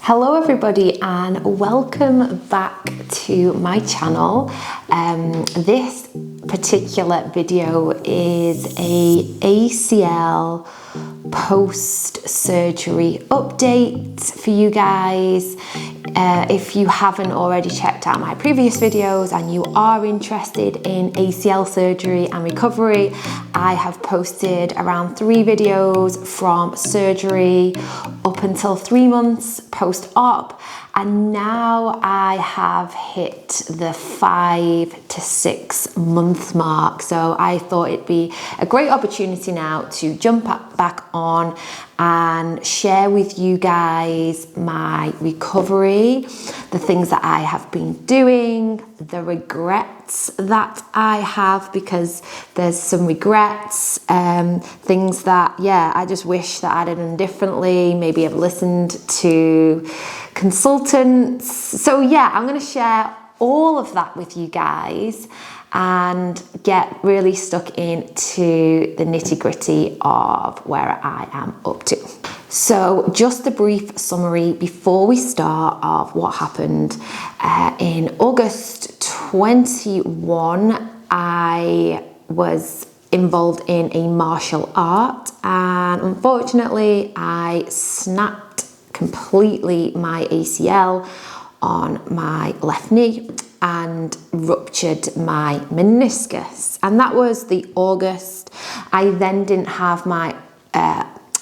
Hello everybody and welcome back to my channel. This particular video is a ACL post-surgery update for you guys. If you haven't already checked out my previous videos and you are interested in ACL surgery and recovery, I have posted around 3 videos from surgery up until 3 months post-op, and now I have hit the 5 to 6 month mark. So I thought it'd be a great opportunity now to jump back on and share with you guys my recovery, the things that I have been doing, the regrets that I have, because there's some regrets, things that, I just wish that I'd have done differently. Maybe I've listened to consultants. So I'm going to share all of that with you guys and get really stuck into the nitty-gritty of where I am up to. So just a brief summary before we start of what happened. In August 21, I was involved in a martial art, and unfortunately I snapped completely my ACL on my left knee and ruptured my meniscus, and that was the August. I then didn't have my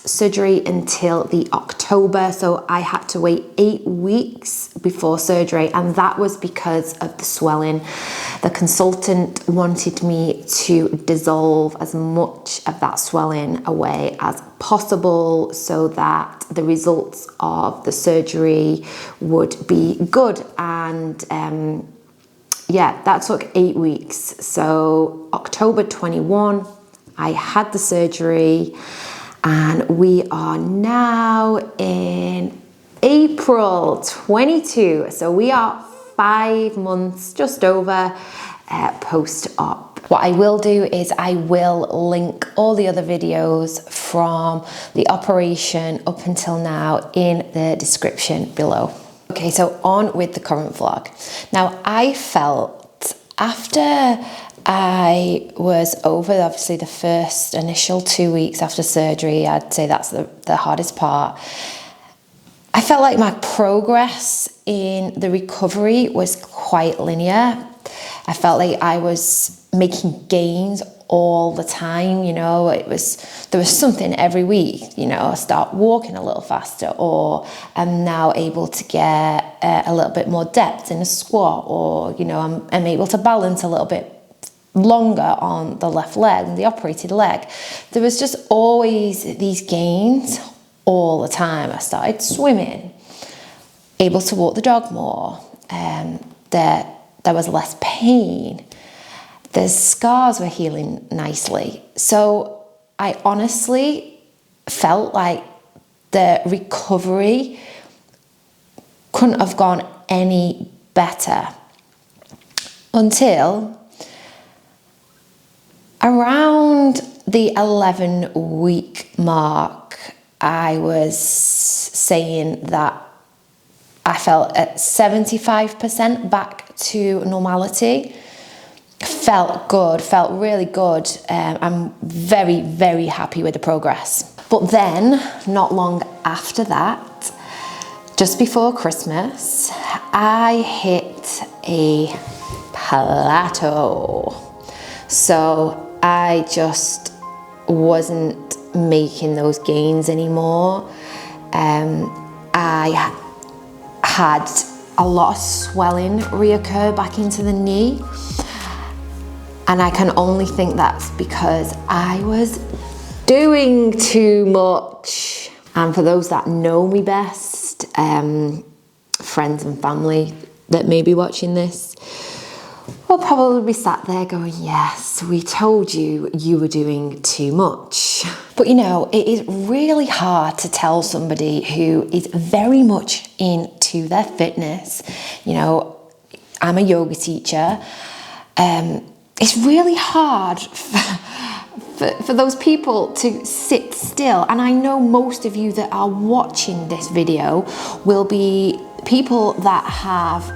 surgery until the October, so I had to wait 8 weeks before surgery, and that was because of the swelling. The consultant wanted me to dissolve as much of that swelling away as possible so that the results of the surgery would be good, and that took 8 weeks. So October 21, I had the surgery, and we are now in April 22. So we are 5 months, just over, post-op. What I will do is I will link all the other videos from the operation up until now in the description below. Okay, so on with the current vlog. Now, I felt after I was over, obviously, the first initial 2 weeks after surgery, I'd say that's the hardest part. I felt like my progress in the recovery was quite linear. I felt like I was making gains all the time, there was something every week, I start walking a little faster, or I'm now able to get a little bit more depth in a squat, or, I'm able to balance a little bit longer on the left leg, the operated leg. There was just always these gains all the time. I started swimming, able to walk the dog more, there was less pain. The scars were healing nicely. So I honestly felt like the recovery couldn't have gone any better until around the 11-week mark. I was saying that I felt at 75% back to normality. Felt good, felt really good. I'm very, very happy with the progress. But then, not long after that, just before Christmas, I hit a plateau. So I just wasn't making those gains anymore. I had a lot of swelling reoccur back into the knee. And I can only think that's because I was doing too much. And for those that know me best, friends and family that may be watching this, will probably be sat there going, yes, we told you you were doing too much. But it is really hard to tell somebody who is very much into their fitness. I'm a yoga teacher. It's really hard for those people to sit still. And I know most of you that are watching this video will be people that have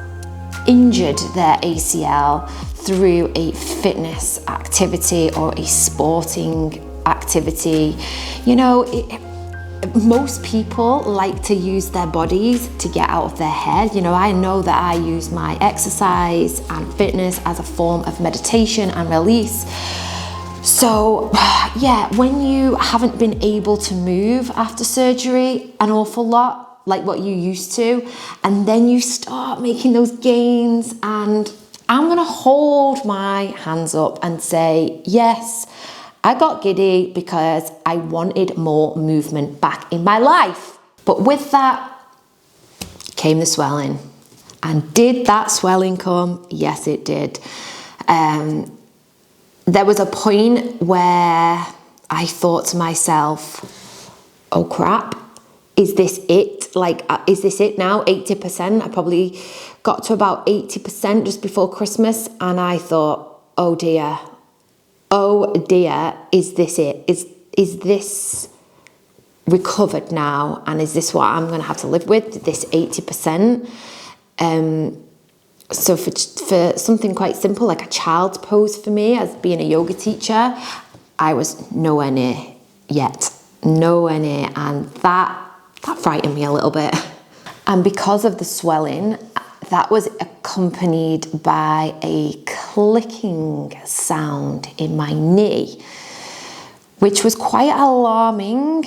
injured their ACL through a fitness activity or a sporting activity. You know, most people like to use their bodies to get out of their head. You know, I know that I use my exercise and fitness as a form of meditation and release. So yeah, when you haven't been able to move after surgery an awful lot, like what you used to, and then you start making those gains, and I'm gonna hold my hands up and say, yes, I got giddy because I wanted more movement back in my life. But with that came the swelling. And did that swelling come? Yes, it did. There was a point where I thought to myself, oh crap, is this it? Like, is this it now? 80%? I probably got to about 80% just before Christmas, and I thought, oh dear, is this it? Is this recovered now? And is this what I'm gonna have to live with, this 80%? So for something quite simple, like a child's pose for me as being a yoga teacher, I was nowhere near yet, nowhere near. And that frightened me a little bit. And because of the swelling, that was accompanied by a clicking sound in my knee, which was quite alarming.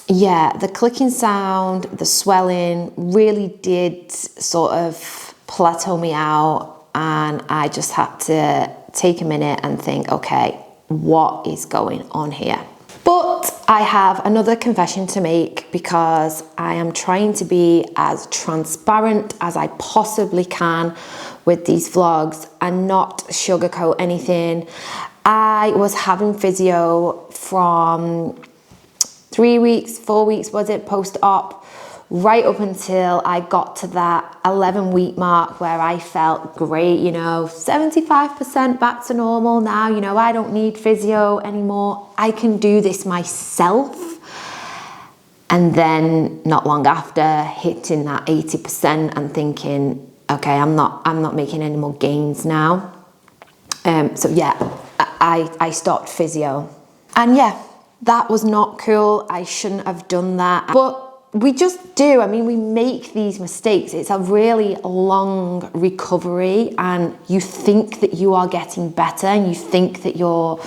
Yeah, the clicking sound, the swelling really did sort of plateau me out, and I just had to take a minute and think, okay, what is going on here? But I have another confession to make, because I am trying to be as transparent as I possibly can with these vlogs and not sugarcoat anything. I was having physio from 3 weeks, 4 weeks, was it, post-op, right up until I got to that 11-week mark where I felt great, you know, 75% back to normal now, you know, I don't need physio anymore. I can do this myself. And then not long after, hitting that 80% and thinking, okay, I'm not making any more gains now. So yeah, I stopped physio. And yeah, that was not cool. I shouldn't have done that. But we just do. I mean, we make these mistakes. It's a really long recovery, and you think that you are getting better, and you think that your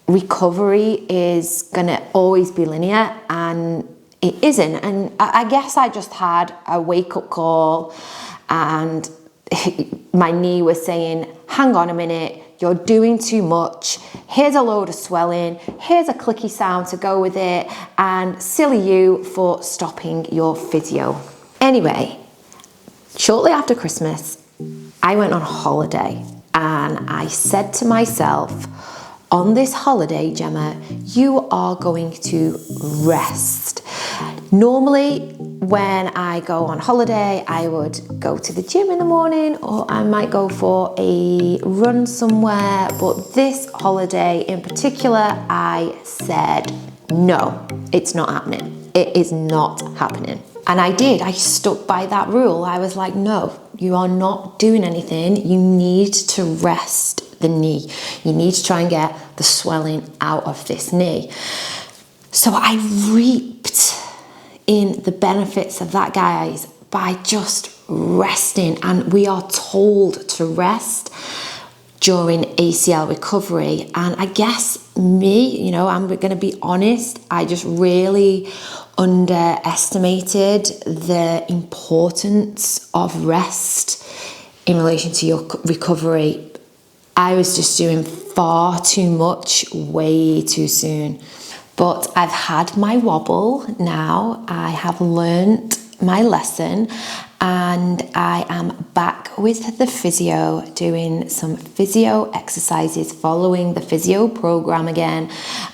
recovery is gonna always be linear, and it isn't. And I guess I just had a wake-up call, and my knee was saying, hang on a minute, you're doing too much. Here's a load of swelling. Here's a clicky sound to go with it. And silly you for stopping your physio. Anyway, shortly after Christmas, I went on holiday, and I said to myself, on this holiday, Gemma, you are going to rest. Normally, when I go on holiday, I would go to the gym in the morning, or I might go for a run somewhere. But this holiday in particular, I said, no, it's not happening. It is not happening. And I did. I stuck by that rule. I was like, no, you are not doing anything. You need to rest the knee. You need to try and get the swelling out of this knee. So I reaped in the benefits of that, guys, by just resting. And we are told to rest during ACL recovery. And I guess me, you know, I'm going to be honest, I just really underestimated the importance of rest in relation to your recovery. I was just doing far too much, way too soon. But I've had my wobble now. I have learned my lesson, and I am back with the physio, doing some physio exercises, following the physio program again.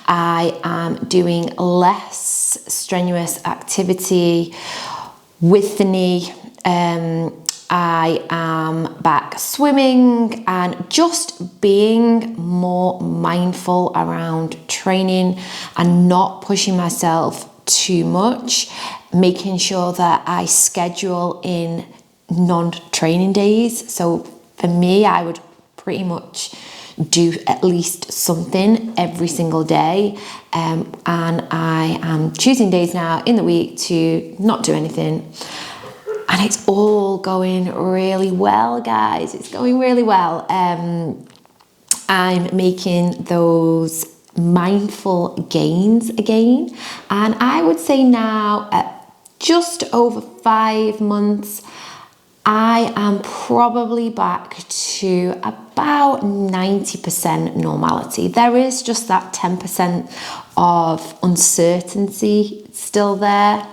I am doing less strenuous activity with the knee. I am back swimming and just being more mindful around training and not pushing myself too much, making sure that I schedule in non-training days. So for me, I would pretty much do at least something every single day, and I am choosing days now in the week to not do anything. And it's all going really well, guys. It's going really well. I'm making those mindful gains again. And I would say now at just over 5 months, I am probably back to about 90% normality. There is just that 10% of uncertainty still there.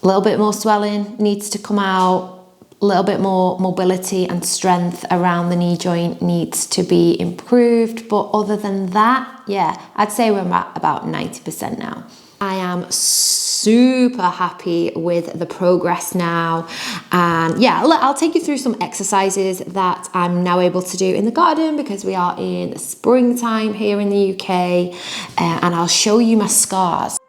A little bit more swelling needs to come out, a little bit more mobility and strength around the knee joint needs to be improved. But other than that, yeah, I'd say we're at about 90% now. I am super happy with the progress now. And yeah, I'll take you through some exercises that I'm now able to do in the garden because we are in the springtime here in the UK, and I'll show you my scars.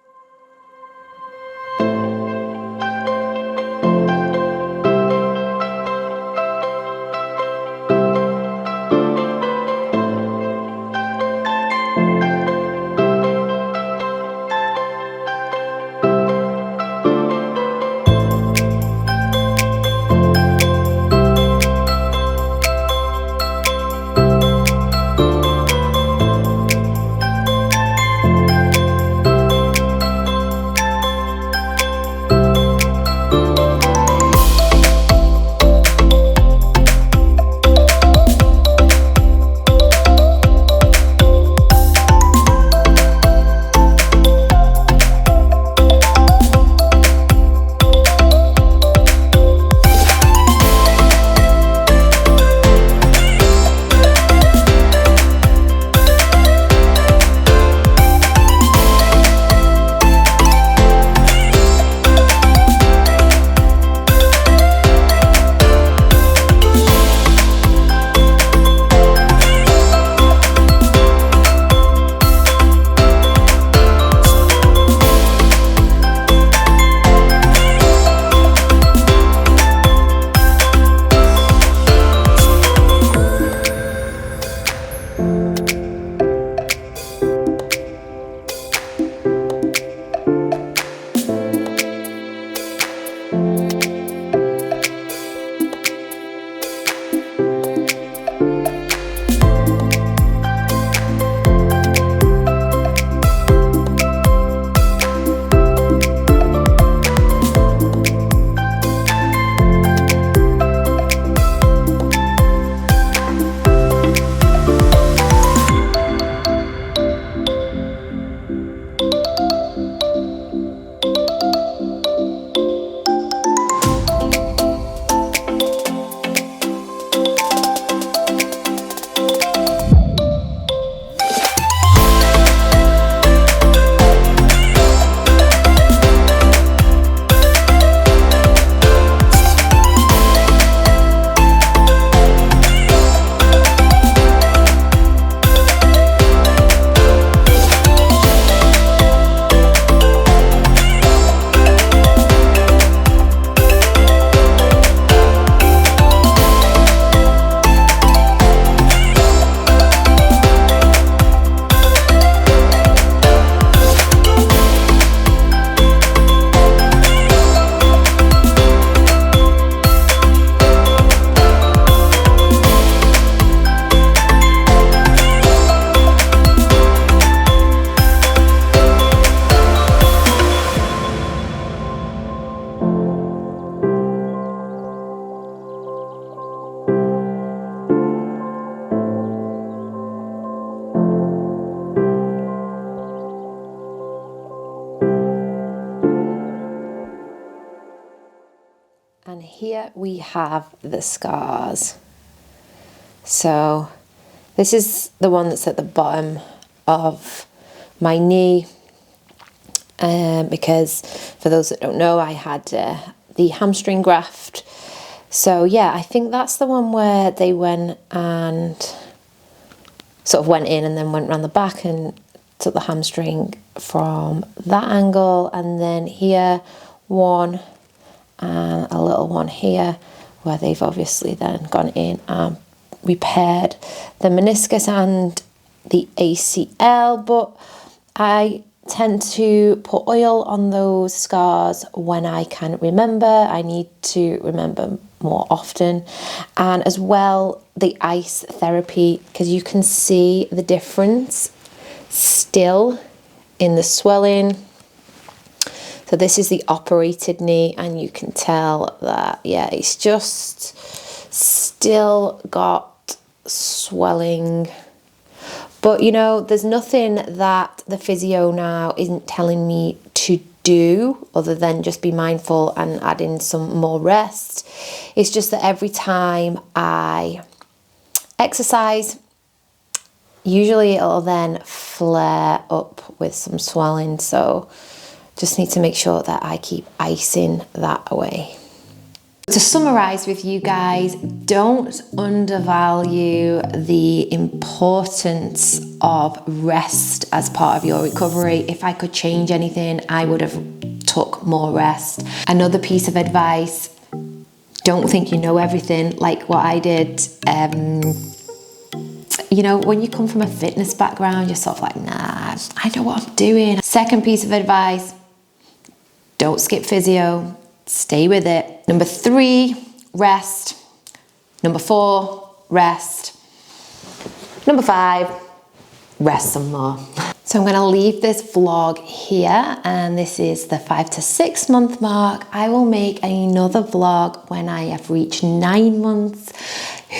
And here we have the scars. So this is the one that's at the bottom of my knee, because for those that don't know, I had the hamstring graft. So yeah, I think that's the one where they went and sort of went in and then went around the back and took the hamstring from that angle. And then here, one and a little one here, where they've obviously then gone in and repaired the meniscus and the ACL. But I tend to put oil on those scars when I can remember. I need to remember more often. And as well, the ice therapy, because you can see the difference still in the swelling. So this is the operated knee, and you can tell that, yeah, it's just still got swelling. But you know, there's nothing that the physio now isn't telling me to do other than just be mindful and add in some more rest. It's just that every time I exercise, usually it'll then flare up with some swelling. So just need to make sure that I keep icing that away. To summarize with you guys, don't undervalue the importance of rest as part of your recovery. If I could change anything, I would have took more rest. Another piece of advice, don't think you know everything like what I did. You know, when you come from a fitness background, you're sort of like, nah, I know what I'm doing. Second piece of advice, don't skip physio. Stay with it. Number 3, rest. Number 4, rest. Number 5, rest some more. So I'm going to leave this vlog here, and this is the 5 to 6 month mark. I will make another vlog when I have reached 9 months.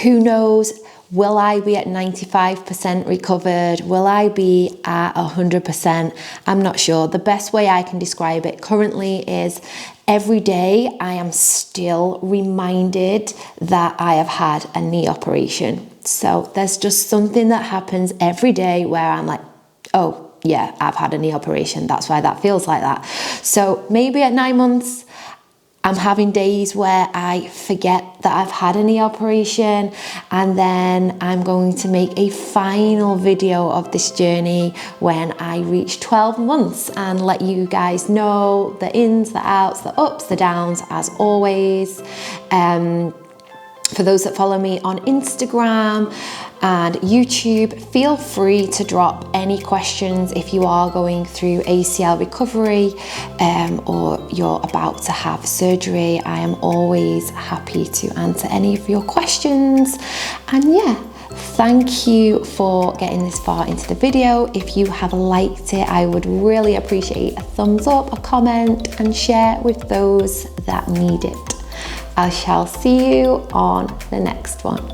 Who knows? Will I be at 95% recovered? Will I be at 100%? I'm not sure. The best way I can describe it currently is every day I am still reminded that I have had a knee operation. So there's just something that happens every day where I'm like, oh yeah, I've had a knee operation. That's why that feels like that. So maybe at 9 months, I'm having days where I forget that I've had a knee operation, and then I'm going to make a final video of this journey when I reach 12 months and let you guys know the ins, the outs, the ups, the downs, as always. For those that follow me on Instagram and YouTube, feel free to drop any questions if you are going through ACL recovery or you're about to have surgery. I am always happy to answer any of your questions. And yeah, thank you for getting this far into the video. If you have liked it, I would really appreciate a thumbs up, a comment, and share with those that need it. I shall see you on the next one.